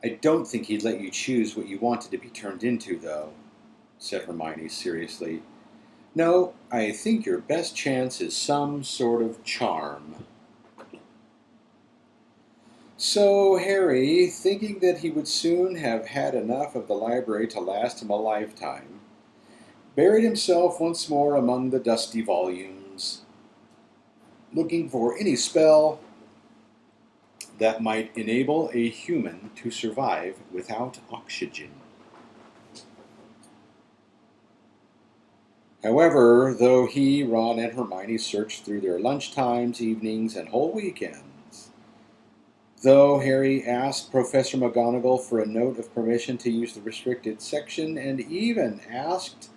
"I don't think he'd let you choose what you wanted to be turned into, though," said Hermione seriously. "No, I think your best chance is some sort of charm." So Harry, thinking that he would soon have had enough of the library to last him a lifetime, buried himself once more among the dusty volumes, looking for any spell that might enable a human to survive without oxygen. However, though he, Ron, and Hermione searched through their lunchtimes, evenings, and whole weekends, though Harry asked Professor McGonagall for a note of permission to use the restricted section, and even asked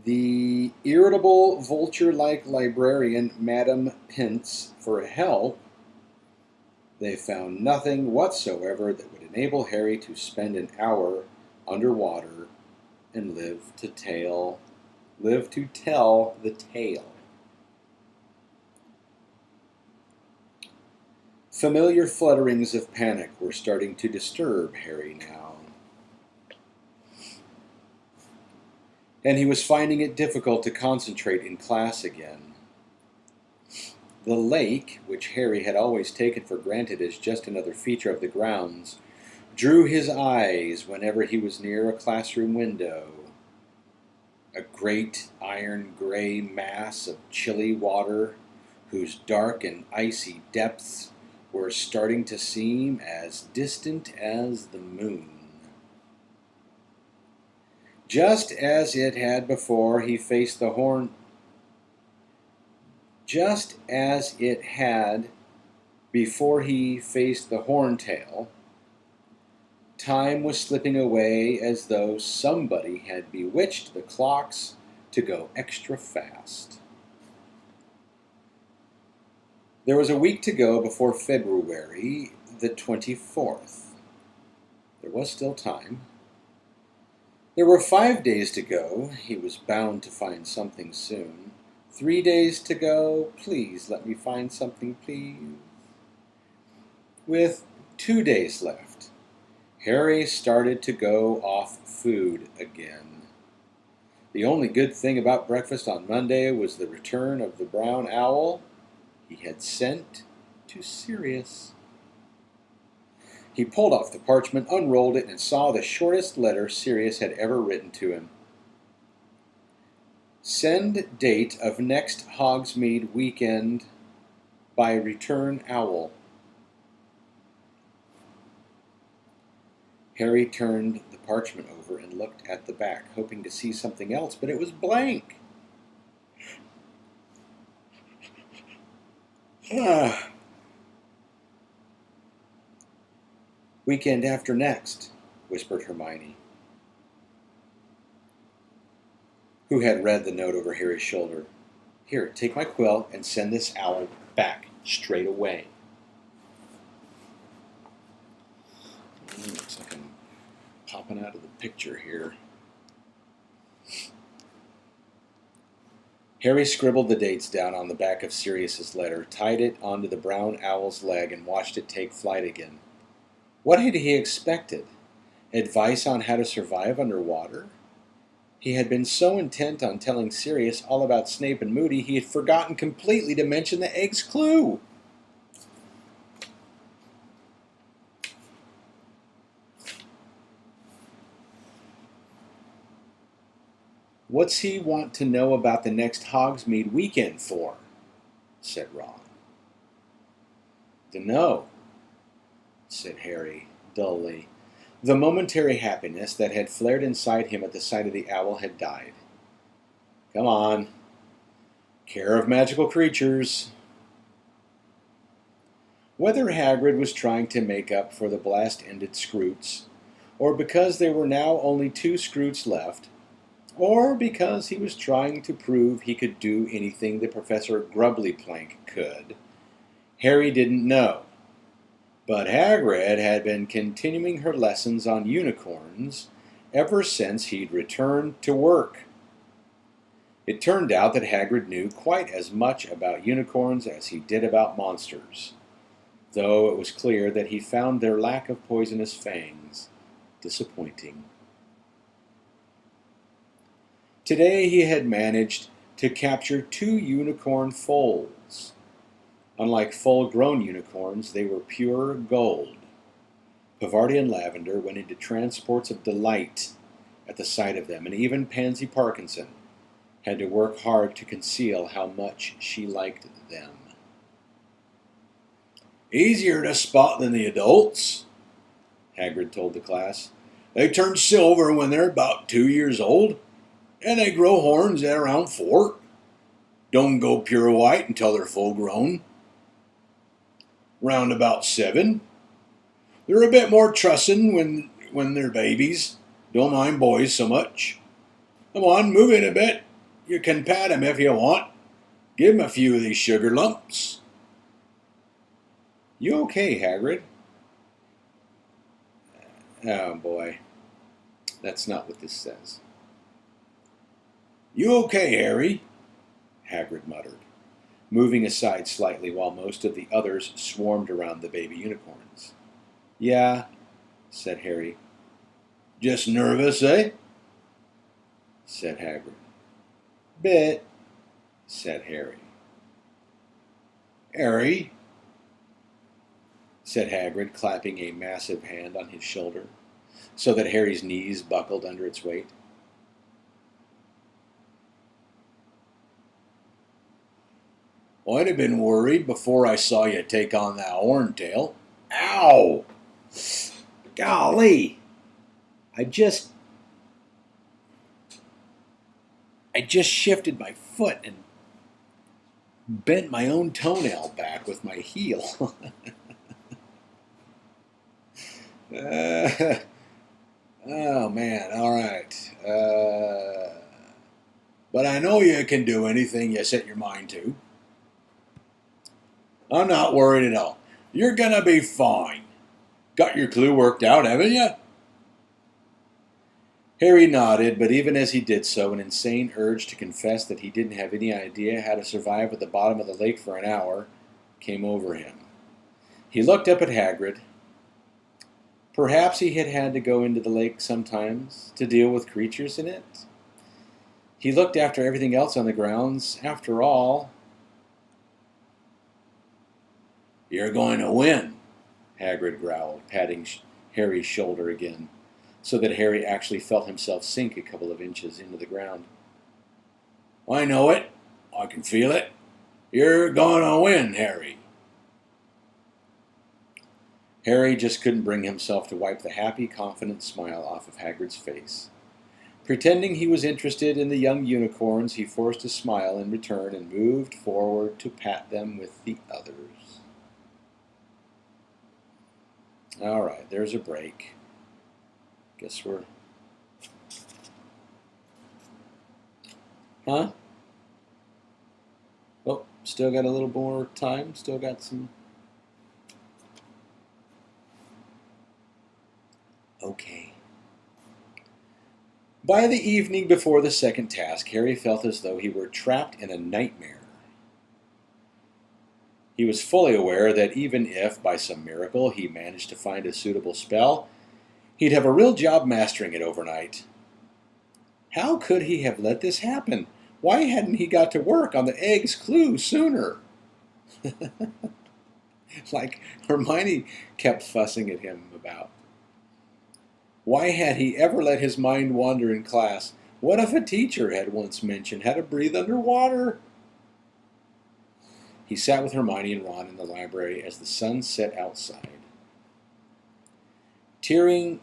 the irritable vulture-like librarian Madame Pince for help, they found nothing whatsoever that would enable Harry to spend an hour underwater and live to tell the tale. Familiar flutterings of panic were starting to disturb Harry now, and he was finding it difficult to concentrate in class again. The lake, which Harry had always taken for granted as just another feature of the grounds, drew his eyes whenever he was near a classroom window. A great iron-gray mass of chilly water, whose dark and icy depths were starting to seem as distant as the moon. Just as it had before he faced the horn. Just as it had before he faced the Horntail, time was slipping away as though somebody had bewitched the clocks to go extra fast. There was a week to go before February the 24th. There was still time. There were 5 days to go. He was bound to find something soon. 3 days to go. Please let me find something, please. With 2 days left, Harry started to go off food again. The only good thing about breakfast on Monday was the return of the brown owl he had sent to Sirius. He pulled off the parchment, unrolled it, and saw the shortest letter Sirius had ever written to him. Send date of next Hogsmeade weekend by return owl. Harry turned the parchment over and looked at the back, hoping to see something else, but it was blank. Weekend after next, whispered Hermione, who had read the note over Harry's shoulder. Here, take my quill and send this owl back straight away. Looks like I'm popping out of the picture here. Harry scribbled the dates down on the back of Sirius's letter, tied it onto the brown owl's leg, and watched it take flight again. What had he expected? Advice on how to survive underwater? He had been so intent on telling Sirius all about Snape and Moody, he had forgotten completely to mention the egg's clue. What's he want to know about the next Hogsmeade weekend for? Said Ron. Dunno, said Harry, dully. The momentary happiness that had flared inside him at the sight of the owl had died. Come on. Care of magical creatures. Whether Hagrid was trying to make up for the blast-ended Scroots, or because there were now only 2 Scroots left, or because he was trying to prove he could do anything that Professor Grubblyplank could, Harry didn't know. But Hagrid had been continuing her lessons on unicorns ever since he'd returned to work. It turned out that Hagrid knew quite as much about unicorns as he did about monsters. though it was clear that he found their lack of poisonous fangs disappointing. Today he had managed to capture 2 unicorn foals. Unlike full-grown unicorns, they were pure gold. Pavarti and Lavender went into transports of delight at the sight of them, and even Pansy Parkinson had to work hard to conceal how much she liked them. "Easier to spot than the adults," Hagrid told the class. "They turn silver when they're about 2 years old, and they grow horns at around 4. Don't go pure white until they're full grown. Round about 7. They're a bit more trussin' when they're babies. Don't mind boys so much. Come on, move in a bit. You can pat 'em if you want. Give 'em a few of these sugar lumps." "You okay, Hagrid?" Oh boy, that's not what this says. "You okay, Harry?" Hagrid muttered, moving aside slightly while most of the others swarmed around the baby unicorns. "Yeah," said Harry. "Just nervous, eh?" said Hagrid. "Bit," said Harry. "Harry," said Hagrid, clapping a massive hand on his shoulder, so that Harry's knees buckled under its weight. "I'd have been worried before I saw you take on that horntail. Ow! Golly! I just shifted my foot and bent my own toenail back with my heel." Oh man, all right. But I know you can do anything you set your mind to. I'm not worried at all. You're gonna be fine. Got your clue worked out, haven't you? Harry nodded, but even as he did so, an insane urge to confess that he didn't have any idea how to survive at the bottom of the lake for an hour came over him. He looked up at Hagrid. Perhaps he had had to go into the lake sometimes to deal with creatures in it. He looked after everything else on the grounds. After all, "You're going to win," Hagrid growled, patting Harry's shoulder again, so that Harry actually felt himself sink a couple of inches into the ground. "I know it. I can feel it. You're going to win, Harry." Harry just couldn't bring himself to wipe the happy, confident smile off of Hagrid's face. Pretending he was interested in the young unicorns, he forced a smile in return and moved forward to pat them with the others. All right, there's a break. Guess we're... Huh? Oh, still got a little more time. Still got some... Okay. By the evening before the second task, Harry felt as though he were trapped in a nightmare. He was fully aware that even if, by some miracle, he managed to find a suitable spell, he'd have a real job mastering it overnight. How could he have let this happen? Why hadn't he got to work on the egg's clue sooner? Like Hermione kept fussing at him about. Why had he ever let his mind wander in class? What if a teacher had once mentioned how to breathe underwater? He sat with Hermione and Ron in the library as the sun set outside. Tearing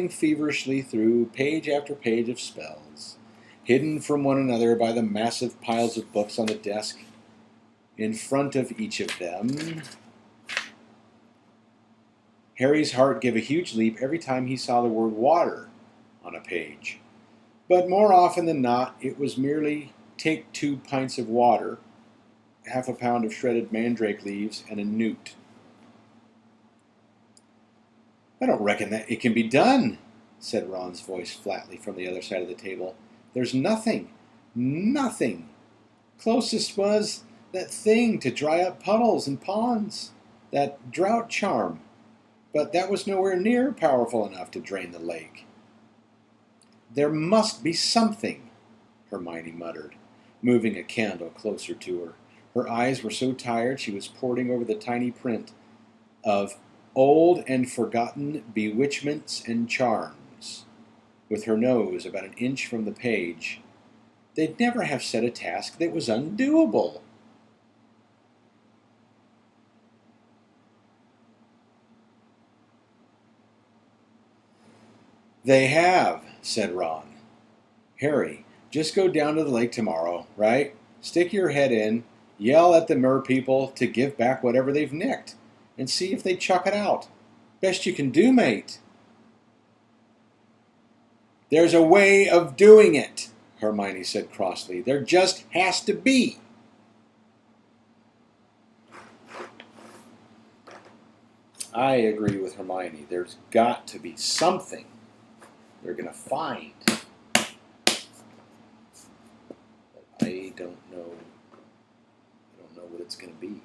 feverishly through page after page of spells, hidden from one another by the massive piles of books on the desk in front of each of them, Harry's heart gave a huge leap every time he saw the word water on a page. But more often than not, it was merely take 2 pints of water, half a pound of shredded mandrake leaves, and a newt. "I don't reckon that it can be done," said Ron's voice flatly from the other side of the table. "There's nothing. Nothing. Closest was that thing to dry up puddles and ponds." That drought charm, but that was nowhere near powerful enough to drain the lake. There must be something, Hermione muttered, moving a candle closer to her. Her eyes were so tired she was poring over the tiny print of old and forgotten bewitchments and charms, with her nose about an inch from the page. They'd never have set a task that was undoable. They have, said Ron. Harry, just go down to the lake tomorrow, right? Stick your head in, yell at the mer people to give back whatever they've nicked, and see if they chuck it out. Best you can do, mate. There's a way of doing it, Hermione said crossly. There just has to be. I agree with Hermione. There's got to be something they're going to find. But I don't know what it's going to be.